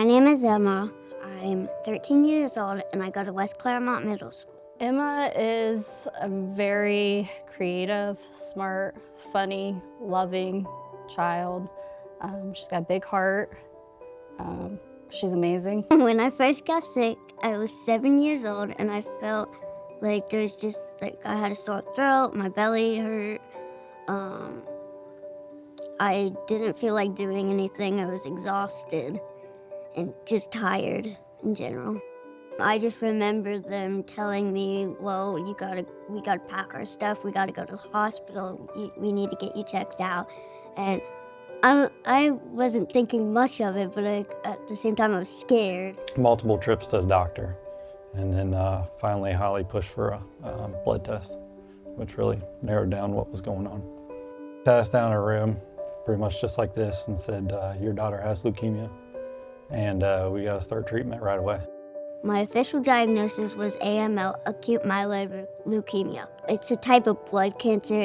My name is Emma. I'm 13 years old and I go to West Claremont Middle School. Emma is a very creative, smart, funny, loving child. She's got a big heart. She's amazing. When I first got sick, I was 7 years old and I felt like there's just like I had a sore throat, my belly hurt. I didn't feel like doing anything. I was exhausted and just tired in general. I just remember them telling me, well, we gotta pack our stuff, we gotta go to the hospital, we need to get you checked out. And I wasn't thinking much of it, but at the same time I was scared. Multiple trips to the doctor. And then finally Holly pushed for a blood test, which really narrowed down what was going on. Sat us down in a room, pretty much just like this, and said, your daughter has leukemia, and we gotta start treatment right away. My official diagnosis was AML, acute myeloid leukemia. It's a type of blood cancer.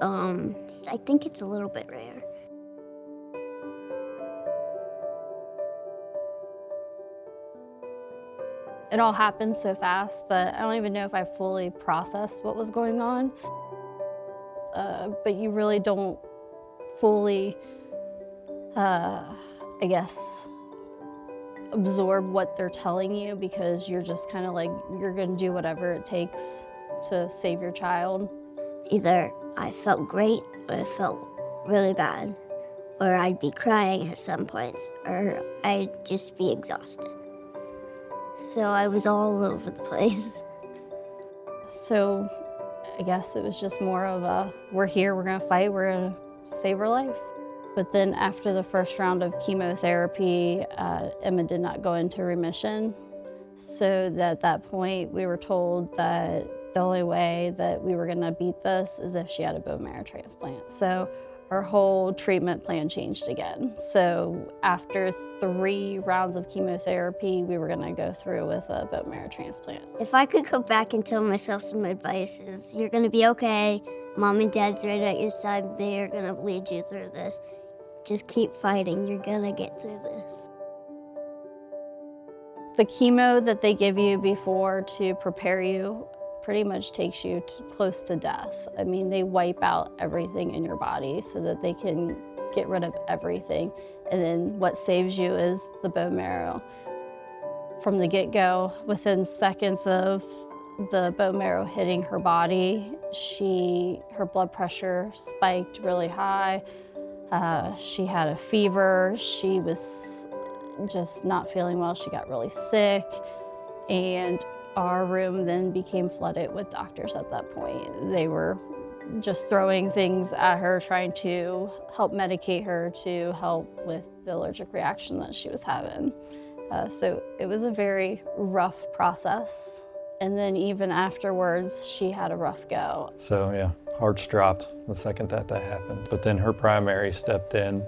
I think it's a little bit rare. It all happened so fast that I don't even know if I fully processed what was going on. But you really don't fully, I guess, absorb what they're telling you, because you're just kind of like, you're gonna do whatever it takes to save your child. Either I felt great or I felt really bad, or I'd be crying at some points, or I'd just be exhausted. So I was all over the place. So I guess it was just more of a, we're here, we're gonna fight, we're gonna save her life. But then after the first round of chemotherapy, Emma did not go into remission. So at that point, we were told that the only way that we were gonna beat this is if she had a bone marrow transplant. So our whole treatment plan changed again. So after 3 rounds of chemotherapy, we were gonna go through with a bone marrow transplant. If I could go back and tell myself some advice, is you're gonna be okay. Mom and Dad's right at your side. They are gonna lead you through this. Just keep fighting, you're gonna get through this. The chemo that they give you before to prepare you pretty much takes you close to death. I mean, they wipe out everything in your body so that they can get rid of everything. And then what saves you is the bone marrow. From the get-go, within seconds of the bone marrow hitting her body, her blood pressure spiked really high. She had a fever. She was just not feeling well. She got really sick. And our room then became flooded with doctors at that point. They were just throwing things at her, trying to help medicate her to help with the allergic reaction that she was having. So it was a very rough process. And then even afterwards, she had a rough go. So yeah, hearts dropped the second that happened. But then her primary stepped in,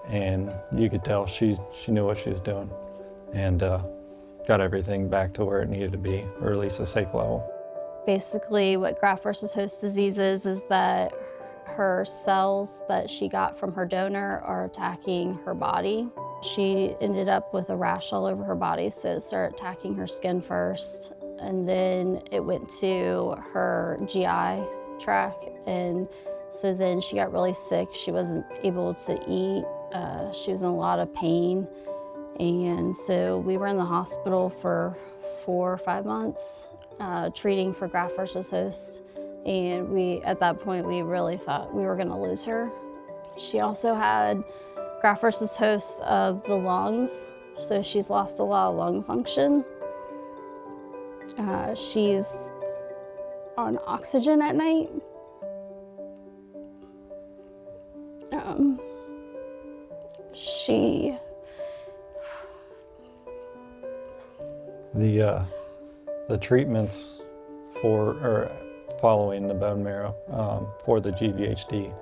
and you could tell she knew what she was doing, and got everything back to where it needed to be, or at least a safe level. Basically, what graft versus host disease is that her cells that she got from her donor are attacking her body. She ended up with a rash all over her body, so it started attacking her skin first, and then it went to her GI tract, and so then she got really sick. She wasn't able to eat. She was in a lot of pain. And so we were in the hospital for 4 or 5 months, treating for graft versus host. And at that point, we really thought we were gonna lose her. She also had graft versus host of the lungs, so she's lost a lot of lung function. She's on oxygen at night. The treatments following the bone marrow for the GVHD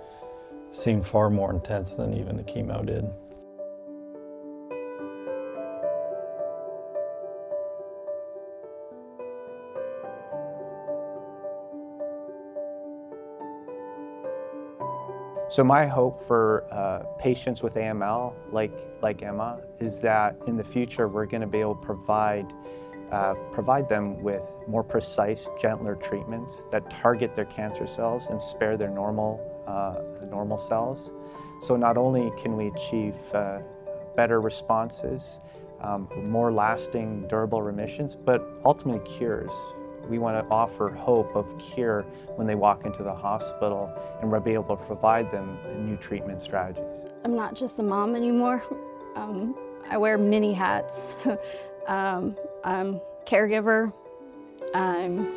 seemed far more intense than even the chemo did. So my hope for patients with AML, like Emma, is that in the future we're going to be able to provide them with more precise, gentler treatments that target their cancer cells and spare their normal cells. So not only can we achieve better responses, more lasting, durable remissions, but ultimately cures. We want to offer hope of cure when they walk into the hospital, and we'll be able to provide them new treatment strategies. I'm not just a mom anymore. I wear many hats. I'm caregiver, I'm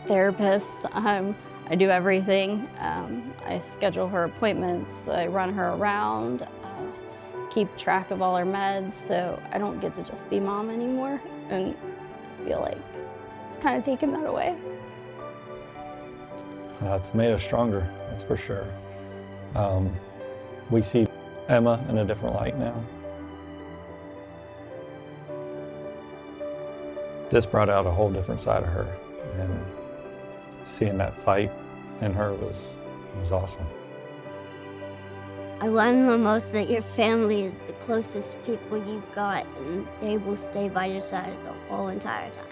therapist, I do everything. I schedule her appointments, I run her around, keep track of all her meds, so I don't get to just be mom anymore, and I feel like it's kind of taken that away. It's made us stronger, that's for sure. We see Emma in a different light now. This brought out a whole different side of her, and seeing that fight in her was awesome. I learned the most that your family is the closest people you've got, and they will stay by your side the whole entire time.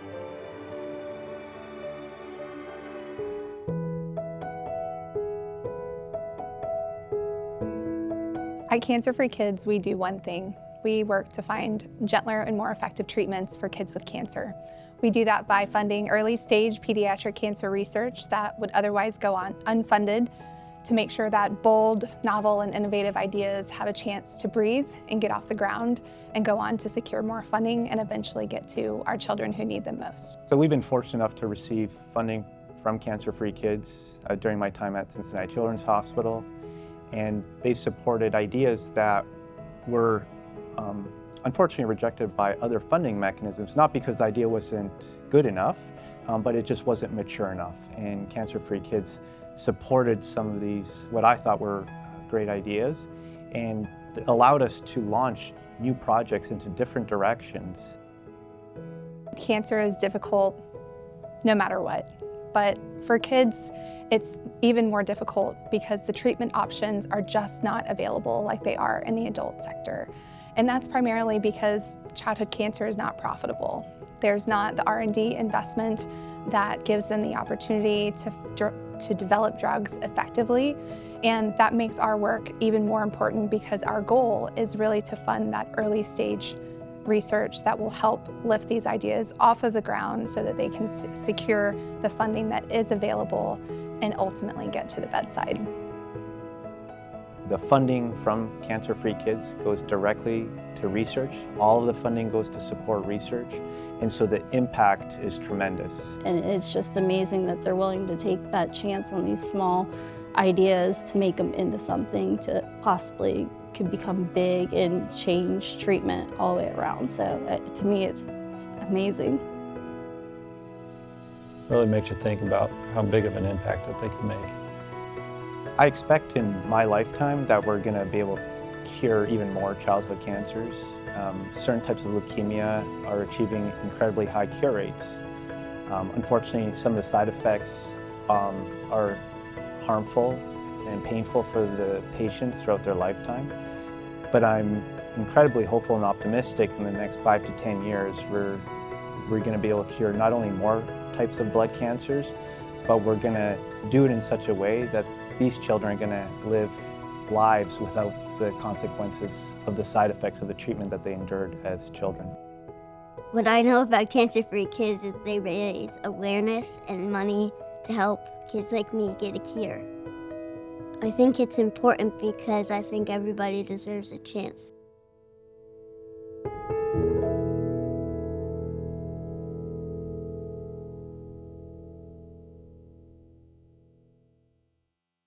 At CancerFree Kids, we do one thing. We work to find gentler and more effective treatments for kids with cancer. We do that by funding early-stage pediatric cancer research that would otherwise go on unfunded, to make sure that bold, novel, and innovative ideas have a chance to breathe and get off the ground and go on to secure more funding and eventually get to our children who need them most. So we've been fortunate enough to receive funding from CancerFree Kids during my time at Cincinnati Children's Hospital, and they supported ideas that were unfortunately rejected by other funding mechanisms, not because the idea wasn't good enough, but it just wasn't mature enough. And CancerFree Kids supported some of these, what I thought were great ideas, and allowed us to launch new projects into different directions. Cancer is difficult no matter what. But for kids, it's even more difficult because the treatment options are just not available like they are in the adult sector. And that's primarily because childhood cancer is not profitable. There's not the R&D investment that gives them the opportunity to develop drugs effectively. And that makes our work even more important because our goal is really to fund that early stage research that will help lift these ideas off of the ground so that they can secure the funding that is available and ultimately get to the bedside. The funding from CancerFree Kids goes directly to research. All of the funding goes to support research, and so the impact is tremendous. And it's just amazing that they're willing to take that chance on these small ideas to make them into something to possibly could become big and change treatment all the way around. So to me, it's amazing. Really makes you think about how big of an impact that they can make. I expect in my lifetime that we're going to be able to cure even more childhood cancers. Certain types of leukemia are achieving incredibly high cure rates. Unfortunately, some of the side effects are harmful and painful for the patients throughout their lifetime. But I'm incredibly hopeful and optimistic in the next 5 to 10 years we're going to be able to cure not only more types of blood cancers, but we're going to do it in such a way that these children are going to live lives without the consequences of the side effects of the treatment that they endured as children. What I know about CancerFree Kids is they raise awareness and money to help kids like me get a cure. I think it's important because I think everybody deserves a chance.